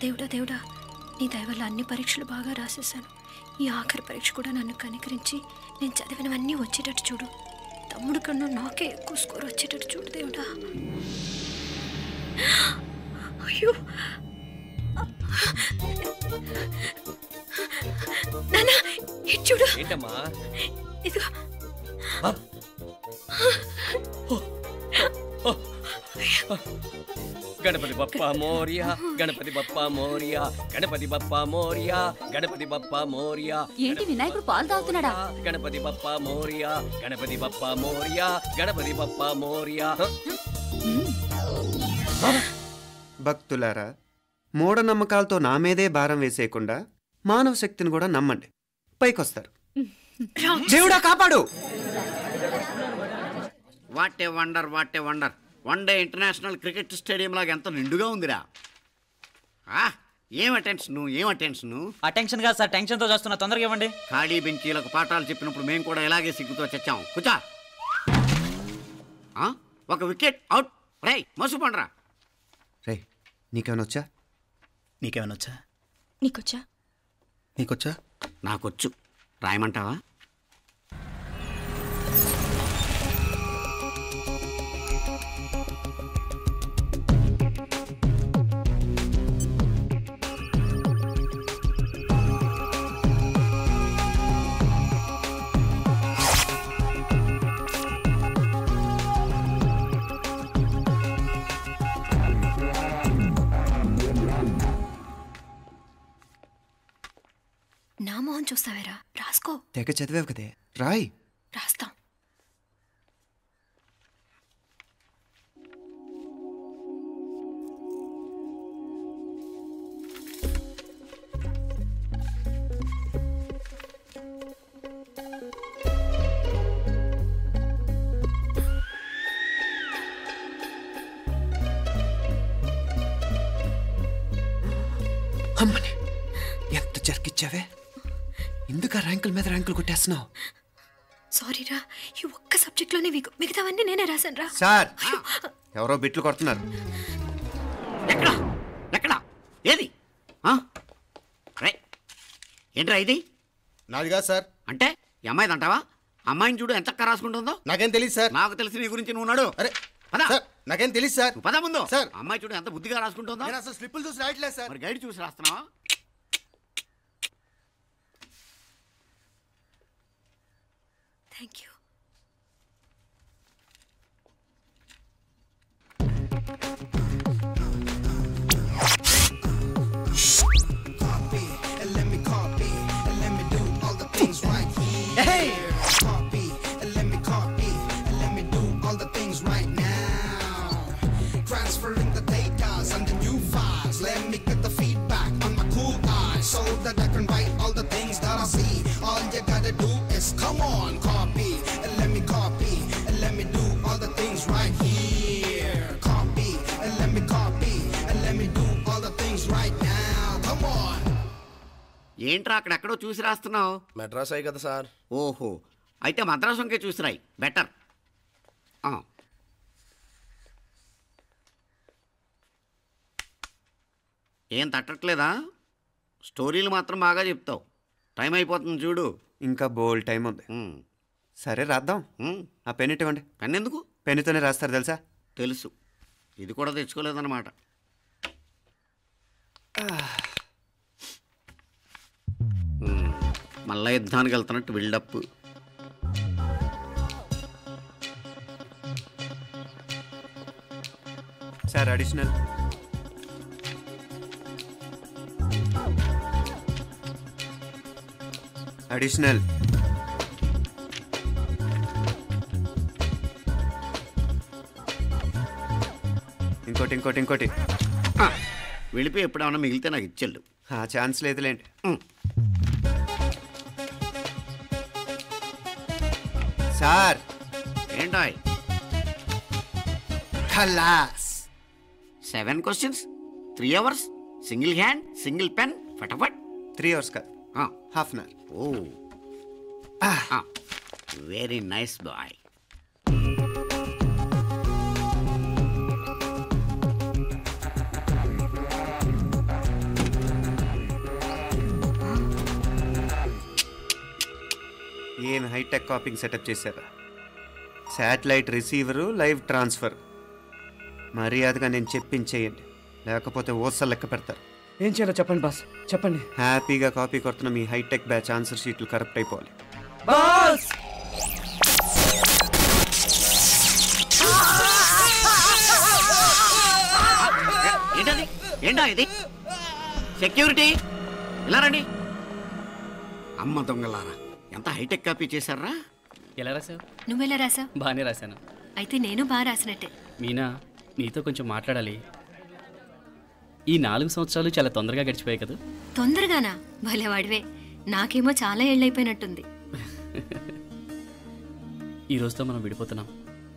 దేవుడా దేవుడా, నీ దయ వల్ల అన్ని పరీక్షలు బాగా రాసేసాను. ఈ ఆఖరి పరీక్ష కూడా నన్ను కనికరించి నేను చదివినవన్నీ వచ్చేటట్టు చూడు. తమ్ముడు కన్నా నాకే ఎక్కువ స్కోర్ వచ్చేటట్టు చూడు దేవుడా. అయ్యో నాన్న, ఇది చూడు. ఏంటమ్మా? ఇదిగో. గణపతి బప్పా మోరియా, గణపతి బప్పా మోరియా, గణపతి బప్పా మోరియా, గణపతి బప్పా మోరియా. ఏంటి వినాయకుడు పాలు తాగుతున్నాడా? గణపతి బప్పా మోరియా, గణపతి బప్పా మోరియా, గణపతి బప్పా మోరియా. భక్తులారా, మూఢనమ్మకాలతో నా మీదే భారం వేసేయకుండా మానవ శక్తిని కూడా నమ్మండి, పైకొస్తారు. దేవుడా కాపాడు. What a wonder, what a wonder. One day international cricket stadium లాగా ఎంత నిండుగా ఉందిరా. ఏం అటెన్షన్, ఏం అటెన్షన్. అటెన్షన్ కాదు సార్, టెన్షన్తో చేస్తున్నా, తొందరగా ఇవ్వండి. ఖాళీ బెంచీలకు పాఠాలు చెప్పినప్పుడు మేము కూడా ఇలాగే సిగ్గుతో చచ్చాం. కూర్చో. ఒక వికెట్ అవుట్. రే మసు పండ్రా. రే నీకేమైనా వచ్చా? నీకేమైనా వచ్చా? నీకొచ్చా? నీకొచ్చా? నాకొచ్చు. రాయమంటావా? నా మొహం చూస్తావేరా, రాసుకో. తెగ చదివావు కదే, రాయ్. రాస్తాం. అమ్మని ఎంత జరికిచ్చావే, ఎందుకు ర్యాంకుల మీద ర్యాంకులు కొట్టేస్తున్నావు? సారీరా, ఈ ఒక్క సబ్జెక్ట్లోనే మిగతావన్నీ నేనే రాశాను రా. సార్, ఎవరో బిట్లు కొడుతున్నారు. ఎక్కడ ఎక్కడ ఏది? ఏంట్రా ఇది? నాది కాదు సార్. అంటే ఈ అమ్మాయిది అంటావా? అమ్మాయిని చూడు ఎంత రాసుకుంటుందో. నాకేం తెలియదు సార్. నాకు తెలిసి నీ గురించి నువ్వు నాడు. అరే సార్, నాకేం తెలియదు సార్. పద ముందు. సార్, అమ్మాయి చూడు ఎంత బుద్ధిగా రాసుకుంటుందో. నేను అసలు స్లిప్పులు చూసి రాయట్లేదు సార్. మరి గైడ్ చూసి రాస్తున్నావా? Thank you. ఏంట్రా అక్కడెక్కడో చూసి రాస్తున్నావు? మెడ్రాస్ అయ్యి కదా సార్. ఓహో, అయితే మద్రాసు వంకే చూసి రాయి, బెటర్. ఏం తట్టట్లేదా? స్టోరీలు మాత్రం బాగా చెప్తావు. టైం అయిపోతుంది చూడు. ఇంకా బోల్ టైం ఉంది. సరే రాద్దాం. ఆ పెన్ ఇవ్వండి. పెన్ ఎందుకు? పెన్నుతోనే రాస్తారు తెలుసా? తెలుసు. ఇది కూడా తెచ్చుకోలేదన్నమాట. మళ్ళా యుద్ధానికి వెళ్తున్నట్టు బిల్డప్. Sir additional. అడిషనల్. ఇంకోటి ఇంకోటి ఇంకోటి. వెళ్ళిపోయి ఎప్పుడేమన్నా మిగిలితే నాకు ఇచ్చెళ్ళు. ఛాన్స్ లేదులేండి. సార్ ఏంటాయ్? ఖలాస్. 7 questions, 3 hours, single hand, single pen, ఫటాఫట్. 3 hours కాదు, half an hour. Oh, very nice boy. ఏం హైటెక్ కాపింగ్ సెటప్ చేశారా? Satellite receiver, live transfer. మర్యాదగా నేను చెప్పించేయండి, లేకపోతే ఓసలు లెక్క పెడతారు. ఏం చేయాలో చెప్పండి బాస్, చెప్పండి. హ్యాపీగా కాపీ కొడుతున్న మీ హైటెక్ బ్యాచ్ ఆన్సర్ షీట్లు కరెక్ట్ అయిపోవాలి. బాస్ ఏంటది? ఏంటా ఇది? సెక్యూరిటీ ఇలా రండి. అమ్మ దొంగలారా, ఎంత హైటెక్ కాపీ చేశారా? ఎలా రాసావు? నువ్వెలా రాసా? బాగానే రాశాను. అయితే నేను బాగా రాసినట్టే. మీనా, నీతో కొంచెం మాట్లాడాలి. ఈ 4 సంవత్సరాలు చాలా తొందరగా గడిచిపోయాయి కదా? తొందరగానా? భలేవాడివే. నాకేమో చాలా ఏళ్ళైపోయినట్టుంది. ఈ రోజుతో మనం విడిపోతున్నాం.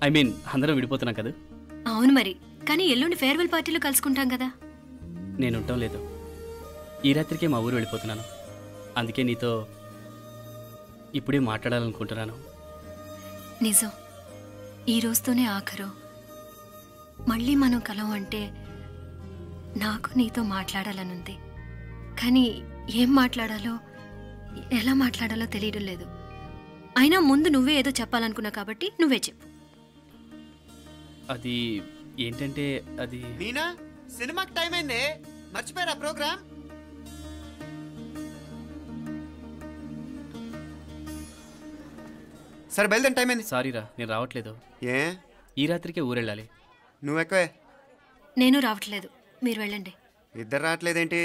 ఐ మీన్ అందరం విడిపోతున్నాం కదా? అవును మరి, కానీ ఎల్లుండి ఫేర్వెల్ పార్టీలో కలుసుకుంటాం కదా. నేను ఉండటం లేదు. ఈ రాత్రికే మా ఊరు వెళ్ళిపోతున్నాను. అందుకే నీతో ఇప్పుడే మాట్లాడాలనుకుంటున్నాను. నిజం, ఈ రోజుతోనే ఆఖరు. మళ్ళీ మనం కలం అంటే నాకు నీతో మాట్లాడాలనుంది. కానీ ఏం మాట్లాడాలో, ఎలా మాట్లాడాలో తెలియడం లేదు. అయినా ముందు నువ్వే ఏదో చెప్పాలనుకున్నా కాబట్టి నువ్వే చెప్పు. అది ఏంటంటే అది మీనా, సినిమాకి టైం అయింది, మర్చిపోయారా ప్రోగ్రామ్? సరే బయలుదేరి, టైం అయింది. సారీరా, నేను రావట్లేదు. ఏ? ఈ రాత్రికే ఊరెళ్ళాలి. నువ్వు ఎక్కువే. నేను రావట్లేదు, మీరు వెళ్ళండి. ఇద్దరు రావట్లేదేంటి?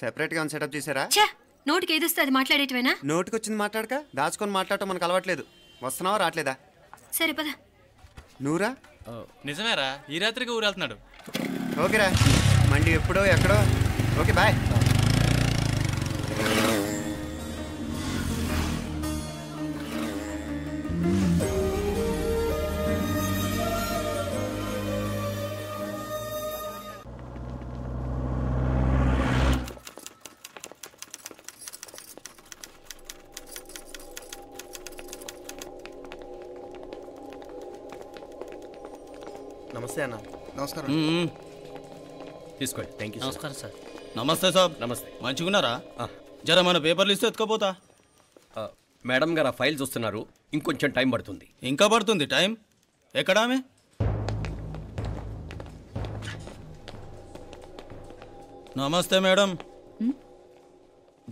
సెపరేట్గా సెటప్ చేశారా? ఛే, నోటికి ఏదొస్తే అది మాట్లాడేటివేనా? నోటికి వచ్చింది మాట్లాడక దాచుకొని మాట్లాడటం మనకు అలవాట్లేదు. వస్తున్నావా రావట్లేదా? సరే పద. నువ్వురా? నిజమేరా, ఈ రాత్రికి ఊరు వెళ్తున్నాడు. ఓకేరా, మండి ఎప్పుడో ఎక్కడో. Okay bye. నమస్తే అన్న. నమస్కారం. తీసుకోండి. Thank you. నమస్కారం సార్. నమస్తే సాబ్. నమస్తే. మంచిగున్నారా? జర మన పేపర్లు ఇస్తే ఎత్తుకోపోతా. మేడం గారు ఆ ఫైల్ చూస్తున్నారు, ఇంకొంచెం టైం పడుతుంది. ఇంకా పడుతుంది టైం? ఎక్కడా ఆమె? నమస్తే మేడం,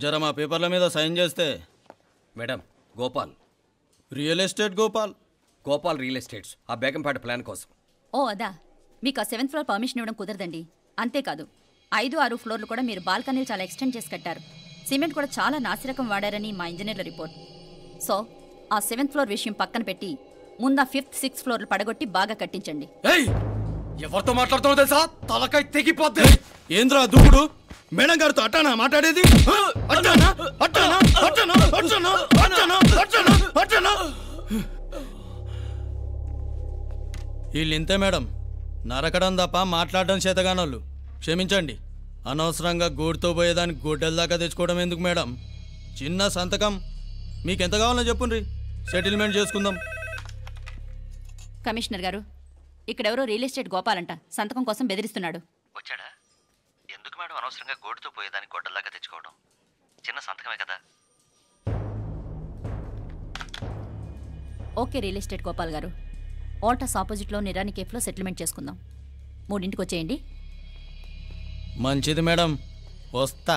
జర మా పేపర్ల మీద సైన్ చేస్తే. Madam, Gopal. Real estate Gopal. Gopal real estates, ఆ బేగంపేట ప్లాన్ కోసం. ఓ అదా, మీకు ఆ 7th ఫ్లోర్ పర్మిషన్ ఇవ్వడం కుదరదండి. అంతేకాదు 5, 6 ఫ్లోర్లు కూడా మీరు బాల్కనీలు చాలా ఎక్స్టెండ్ చేసి కట్టారు. సిమెంట్ కూడా చాలా నాసిరకం వాడారని మా ఇంజనీర్ల రిపోర్ట్. సో ఆ 7th ఫ్లోర్ విషయం పక్కన పెట్టి ముందు ఆ 5th, 6th ఫ్లోర్లు పడగొట్టి బాగా కట్టించండి. ఎవరితో మాట్లాడుతావు తెలుసా? తలకాయ తెగిపోద్ది. ఏంద్రా దూకుడు? మేడం గారితో అట్టానా మాట్లాడేది? అట్టానా అట్టానా అట్టానా అట్టానా అట్టానా అట్టానా అట్టానా? వీళ్ళు ఇంతే మేడం, నరకడం తప్ప మాట్లాడడం చేతగానోళ్ళు. క్షమించండి, అనవసరంగా గూడుతో పోయేదానికి గొడ్డల దాకా తెచ్చుకోవడం ఎందుకు మేడం? చిన్న సంతకం మీకెంత కావాలో చెప్పుండ్రి, సెటిల్మెంట్ చేసుకుందాం. కమిషనర్ గారు, ఇక్కడెవరో రియల్ ఎస్టేట్ గోపాలంట సంతకం కోసం బెదిరిస్తున్నాడు. వచ్చాడా? ఎందుకు మేడం అనవసరంగా గోడుతో పోయేదానికి గొడ్డల్లాగా తెచ్చుకోవడం? చిన్న సంతకమే కదా. ఓకే రియల్ ఎస్టేట్ గోపాల్ గారు, ఆల్టాస్ ఆపోజిట్లో నిరాని కేఫ్లో సెటిల్మెంట్ చేసుకుందాం. 3ంటికి వచ్చేయండి. మంచిది మేడం, వస్తా.